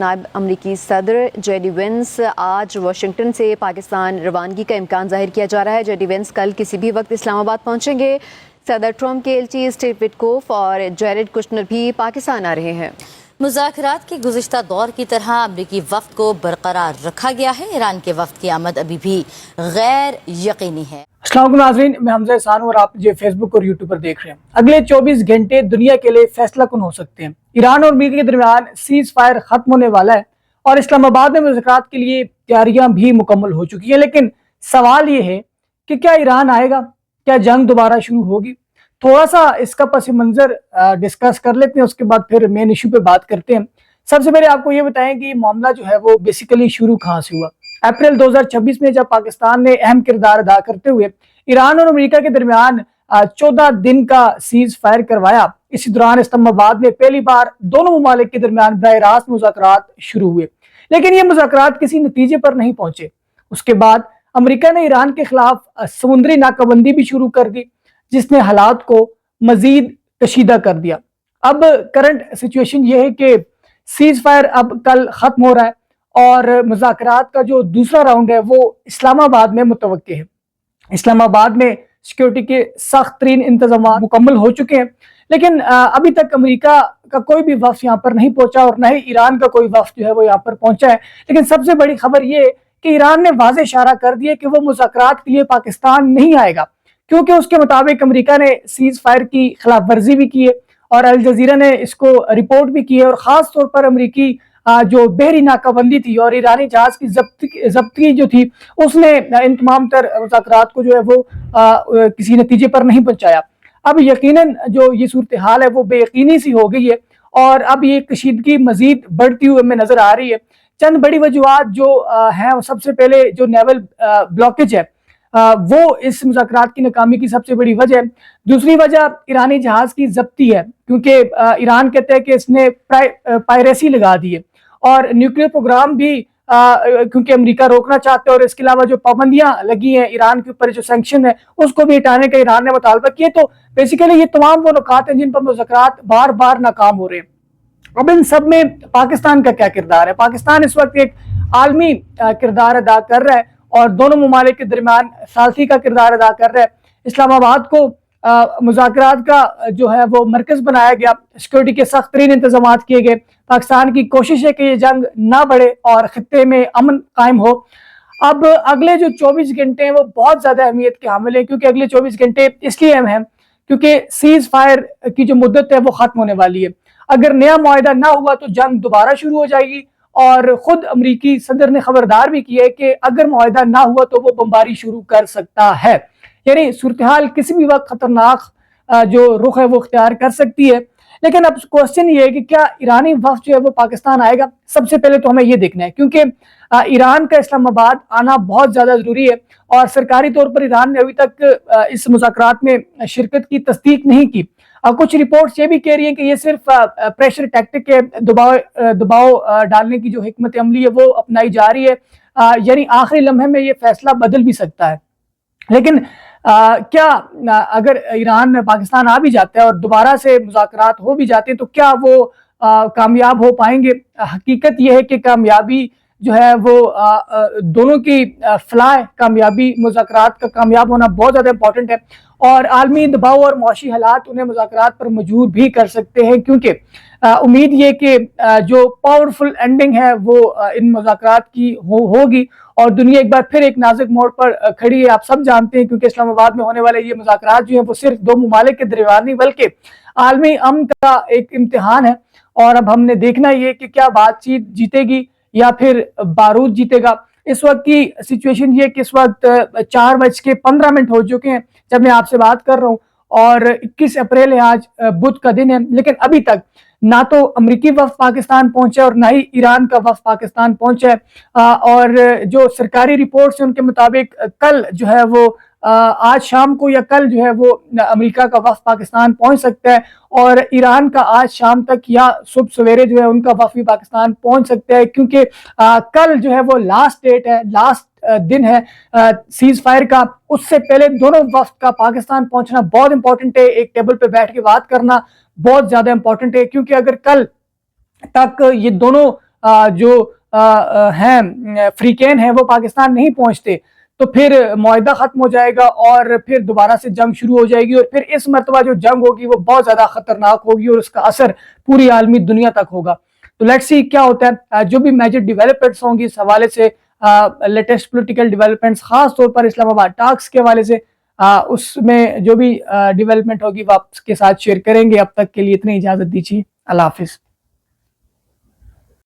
نائب امریکی صدر جے ڈی وینس آج واشنگٹن سے پاکستان روانگی کا امکان ظاہر کیا جا رہا ہے۔ جے ڈی وینس کل کسی بھی وقت اسلام آباد پہنچیں گے۔ صدر ٹرمپ کے ایلچی اسٹیو وٹکوف اور جیریڈ کشنر بھی پاکستان آ رہے ہیں۔ مذاکرات کے گزشتہ دور کی طرح امریکی وفد کو برقرار رکھا گیا ہے۔ ایران کے وفد کی آمد ابھی بھی غیر یقینی ہے۔ السلام علیکم ناظرین، میں حمزہ احسان ہوں اور آپ مجھے فیس بک اور یوٹیوب پر دیکھ رہے ہیں۔ اگلے 24 گھنٹے دنیا کے لیے فیصلہ کن ہو سکتے ہیں۔ ایران اور امریکہ کے درمیان سیز فائر ختم ہونے والا ہے اور اسلام آباد میں مذاکرات کے لیے تیاریاں بھی مکمل ہو چکی ہیں، لیکن سوال یہ ہے کہ کیا ایران آئے گا؟ کیا جنگ دوبارہ شروع ہوگی؟ تھوڑا سا اس کا پس منظر ڈسکس کر لیتے ہیں، اس کے بعد پھر مین ایشو پہ بات کرتے ہیں۔ سب سے پہلے آپ کو یہ بتائیں کہ یہ معاملہ جو ہے وہ بیسیکلی شروع کہاں سے ہوا؟ اپریل 2026 میں جب پاکستان نے اہم کردار ادا کرتے ہوئے ایران اور امریکہ کے درمیان 14 دن کا سیز فائر کروایا، اسی دوران اسلام آباد میں پہلی بار دونوں ممالک کے درمیان براہ راست مذاکرات شروع ہوئے، لیکن یہ مذاکرات کسی نتیجے پر نہیں پہنچے۔ اس کے بعد امریکہ نے ایران کے خلاف سمندری ناکہ بندی بھی شروع کر دی، جس نے حالات کو مزید کشیدہ کر دیا۔ اب کرنٹ سچویشن یہ ہے کہ سیز فائر اب کل ختم ہو رہا ہے اور مذاکرات کا جو دوسرا راؤنڈ ہے وہ اسلام آباد میں متوقع ہے۔ اسلام آباد میں سیکیورٹی کے سخت ترین انتظامات مکمل ہو چکے ہیں، لیکن ابھی تک امریکہ کا کوئی بھی وفد یہاں پر نہیں پہنچا اور نہ ہی ایران کا کوئی وفد جو ہے وہ یہاں پر پہنچا ہے۔ لیکن سب سے بڑی خبر یہ ہے کہ ایران نے واضح اشارہ کر دیا کہ وہ مذاکرات کے لیے پاکستان نہیں آئے گا، کیونکہ اس کے مطابق امریکہ نے سیز فائر کی خلاف ورزی بھی کی ہے اور الجزیرہ نے اس کو رپورٹ بھی کی ہے، اور خاص طور پر امریکی جو بحری ناکہ بندی تھی اور ایرانی جہاز کی ضبطگی جو تھی، اس نے ان تمام تر مذاکرات کو جو ہے وہ کسی نتیجے پر نہیں پہنچایا۔ اب یقیناً جو یہ صورتحال ہے وہ بے یقینی سی ہو گئی ہے اور اب یہ کشیدگی مزید بڑھتی ہوئے ہمیں نظر آ رہی ہے۔ چند بڑی وجوہات جو ہیں، سب سے پہلے جو نیول بلاکیج ہے وہ اس مذاکرات کی ناکامی کی سب سے بڑی وجہ ہے۔ دوسری وجہ ایرانی جہاز کی ضبطی ہے، کیونکہ ایران کہتے ہیں کہ اس نے پائریسی لگا دی ہے، اور نیوکلیئر پروگرام بھی کیونکہ امریکہ روکنا چاہتے ہیں، اور اس کے علاوہ جو پابندیاں لگی ہیں ایران کے اوپر، جو سینکشن ہے اس کو بھی ہٹانے کا ایران نے مطالبہ کیا۔ تو بیسیکلی یہ تمام وہ نکات ہیں جن پر مذاکرات بار بار ناکام ہو رہے ہیں۔ اب ان سب میں پاکستان کا کیا کردار ہے؟ پاکستان اس وقت ایک عالمی کردار ادا کر رہا ہے اور دونوں ممالک کے درمیان ثالثی کا کردار ادا کر رہا ہے۔ اسلام آباد کو مذاکرات کا جو ہے وہ مرکز بنایا گیا، سیکورٹی کے سخت ترین انتظامات کیے گئے۔ پاکستان کی کوشش ہے کہ یہ جنگ نہ بڑھے اور خطے میں امن قائم ہو۔ اب اگلے جو 24 گھنٹے ہیں وہ بہت زیادہ اہمیت کے حامل ہیں، کیونکہ اگلے 24 گھنٹے اس لیے اہم ہیں کیونکہ سیز فائر کی جو مدت ہے وہ ختم ہونے والی ہے۔ اگر نیا معاہدہ نہ ہوا تو جنگ دوبارہ شروع ہو جائے گی، اور خود امریکی صدر نے خبردار بھی کیا ہے کہ اگر معاہدہ نہ ہوا تو وہ بمباری شروع کر سکتا ہے۔ یعنی صورتحال کسی بھی وقت خطرناک جو رخ ہے وہ اختیار کر سکتی ہے۔ لیکن اب کوشچن یہ ہے کہ کیا ایرانی وفد جو ہے وہ پاکستان آئے گا؟ سب سے پہلے تو ہمیں یہ دیکھنا ہے، کیونکہ ایران کا اسلام آباد آنا بہت زیادہ ضروری ہے، اور سرکاری طور پر ایران نے ابھی تک اس مذاکرات میں شرکت کی تصدیق نہیں کی۔ کچھ رپورٹس یہ بھی کہہ رہی ہیں کہ یہ صرف پریشر ٹیکٹک ہے، دباؤ ڈالنے کی جو حکمت عملی ہے وہ اپنائی جا رہی ہے، یعنی آخری لمحے میں یہ فیصلہ بدل بھی سکتا ہے۔ لیکن کیا اگر ایران پاکستان آ بھی جاتا ہے اور دوبارہ سے مذاکرات ہو بھی جاتے ہیں تو کیا وہ کامیاب ہو پائیں گے؟ حقیقت یہ ہے کہ کامیابی جو ہے وہ دونوں کی فلاح کامیابی، مذاکرات کا کامیاب ہونا بہت زیادہ امپورٹنٹ ہے، اور عالمی دباؤ اور معاشی حالات انہیں مذاکرات پر مجبور بھی کر سکتے ہیں، کیونکہ امید یہ کہ جو پاورفل اینڈنگ ہے وہ ان مذاکرات کی ہوگی، اور دنیا ایک بار پھر ایک نازک موڑ پر کھڑی ہے۔ آپ سب جانتے ہیں کیونکہ اسلام آباد میں ہونے والے یہ مذاکرات جو ہیں وہ صرف دو ممالک کے درمیان نہیں بلکہ عالمی امن کا ایک امتحان ہے، اور اب ہم نے دیکھنا یہ کہ کیا بات چیت جیتے گی یا پھر بارود جیتے گا۔ اس وقت کی سچویشن یہ کہ اس وقت 4:15 ہو چکے ہیں جب میں آپ سے بات کر رہا ہوں، اور 21 اپریل ہے، آج بدھ کا دن ہے، لیکن ابھی تک نہ تو امریکی وفد پاکستان پہنچا اور نہ ہی ایران کا وفد پاکستان پہنچا ہے، اور جو سرکاری رپورٹس ہیں ان کے مطابق کل جو ہے وہ آج شام کو یا کل جو ہے وہ امریکہ کا وفد پاکستان پہنچ سکتا ہے، اور ایران کا آج شام تک یا صبح سویرے جو ہے ان کا وفد پاکستان پہنچ سکتا ہے، کیونکہ کل جو ہے وہ لاسٹ ڈیٹ ہے، لاسٹ دن ہے سیز فائر کا۔ اس سے پہلے دونوں وفد کا پاکستان پہنچنا بہت امپورٹنٹ ہے، ایک ٹیبل پہ بیٹھ کے بات کرنا بہت زیادہ امپورٹنٹ ہے، کیونکہ اگر کل تک یہ دونوں جو ہیں فریقین ہیں وہ پاکستان نہیں پہنچتے تو پھر معاہدہ ختم ہو جائے گا اور پھر دوبارہ سے جنگ شروع ہو جائے گی، اور پھر اس مرتبہ جو جنگ ہوگی وہ بہت زیادہ خطرناک ہوگی اور اس کا اثر پوری عالمی دنیا تک ہوگا۔ تو لیٹس سی کیا ہوتا ہے، جو بھی میجر ڈیولپمنٹس ہوں گی اس حوالے سے، لیٹسٹ پولیٹیکل ڈیولپمنٹس خاص طور پر اسلام آباد ٹاکس کے حوالے سے، اس میں جو بھی ڈیولپمنٹ ہوگی وہ آپ کے ساتھ شیئر کریں گے۔ اب تک کے لیے اتنی اجازت دیجیے، اللہ حافظ۔